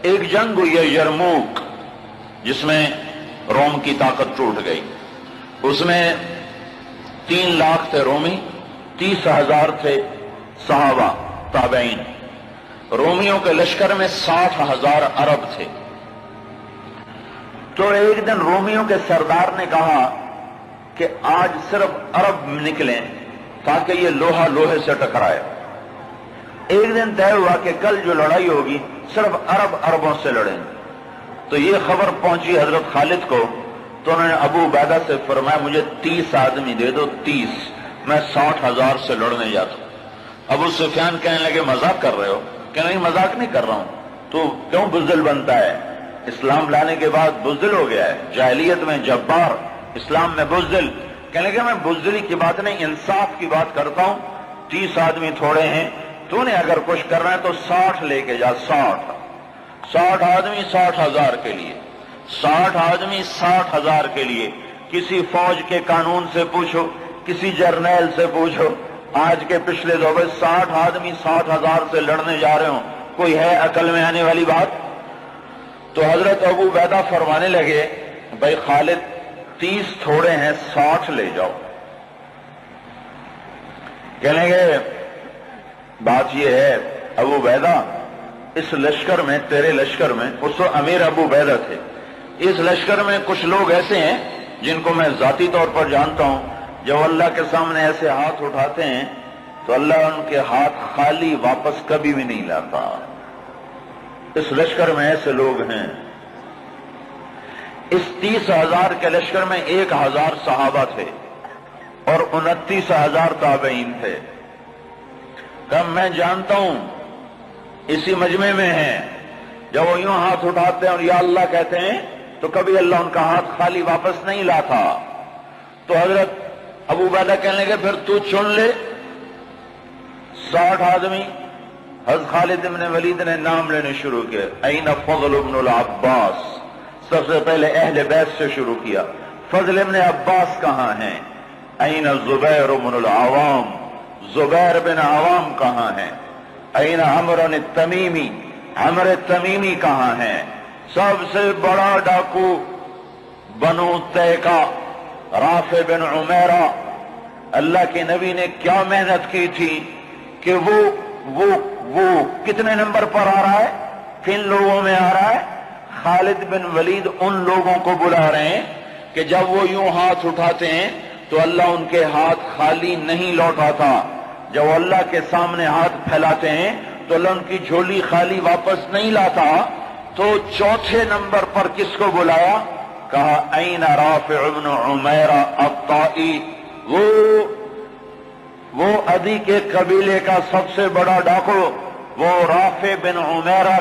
ایک جنگ ہوئی ہے یرموک، جس میں روم کی طاقت ٹوٹ گئی۔ اس میں 3 لاکھ تھے رومی، 30,000 تھے صحابہ تابعین۔ رومیوں کے لشکر میں 60,000 عرب تھے۔ تو ایک دن رومیوں کے سردار نے کہا کہ آج صرف عرب نکلیں تاکہ یہ لوہا لوہے سے ٹکرائے۔ ایک دن طے ہوا کہ کل جو لڑائی ہوگی صرف عرب عربوں سے لڑیں۔ تو یہ خبر پہنچی حضرت خالد کو، تو انہوں نے ابو عبیدہ سے فرمایا مجھے 30 آدمی دے دو، 30، میں 60,000 سے لڑنے جاتا ہوں۔ ابو سفیان کہنے لگے مذاق کر رہے ہو؟ کہ نہیں مذاق نہیں کر رہا ہوں۔ تو کیوں بزدل بنتا ہے؟ اسلام لانے کے بعد بزدل ہو گیا ہے، جاہلیت میں جبار، اسلام میں بزدل۔ کہنے لگے میں بزدلی کی بات نہیں، انصاف کی بات کرتا ہوں۔ 30 آدمی تھوڑے ہیں، تو نے اگر کچھ کرنا ہے تو 60 لے کے جا، 60 آدمی 60,000 کے لیے، 60 آدمی 60,000 کے لیے۔ کسی فوج کے قانون سے پوچھو، کسی جرنیل سے پوچھو، آج کے پچھلے دور میں 60 آدمی 60,000 سے لڑنے جا رہے ہوں، کوئی ہے عقل میں آنے والی بات؟ تو حضرت ابو عبیدہ فرمانے لگے بھائی خالد 30 تھوڑے ہیں، 60 لے جاؤ۔ کہنے لگے بات یہ ہے ابو عبیدہ، اس لشکر میں، تیرے لشکر میں، اس وقت امیر ابو عبیدہ تھے، اس لشکر میں کچھ لوگ ایسے ہیں جن کو میں ذاتی طور پر جانتا ہوں، جب اللہ کے سامنے ایسے ہاتھ اٹھاتے ہیں تو اللہ ان کے ہاتھ خالی واپس کبھی بھی نہیں لاتا۔ اس لشکر میں ایسے لوگ ہیں۔ اس 30,000 کے لشکر میں 1,000 صحابہ تھے اور 29,000 تابعین تھے۔ کہ میں جانتا ہوں اسی مجمع میں ہیں، جب وہ یوں ہاتھ اٹھاتے ہیں اور یا اللہ کہتے ہیں تو کبھی اللہ ان کا ہاتھ خالی واپس نہیں لاتا۔ تو حضرت ابو عبیدہ کہنے لگے پھر تو چن لے 60 آدمی۔ حضرت خالد بن ولید نے نام لینے شروع کیے، این فضل بن العباس، سب سے پہلے اہل بیت سے شروع کیا، فضل بن عباس کہاں ہیں؟ این زبیر بن العوام، زبیر بن عوام کہاں ہیں؟ این عمرو التمیمی، عمرو التمیمی کہاں ہیں؟ سب سے بڑا ڈاکو بنو تیکا، رافع بن عمیرہ۔ اللہ کے نبی نے کیا محنت کی تھی کہ وہ کتنے نمبر پر آ رہا ہے، کن لوگوں میں آ رہا ہے؟ خالد بن ولید ان لوگوں کو بلا رہے ہیں کہ جب وہ یوں ہاتھ اٹھاتے ہیں تو اللہ ان کے ہاتھ خالی نہیں لوٹاتا، جب اللہ کے سامنے ہاتھ پھیلاتے ہیں تو اللہ ان کی جھولی خالی واپس نہیں لاتا۔ تو چوتھے نمبر پر کس کو بلایا؟ کہا این رافع بن عمیرہ الطائی، وہ عدی کے قبیلے کا سب سے بڑا ڈاکو، وہ رافع بن عمیرہ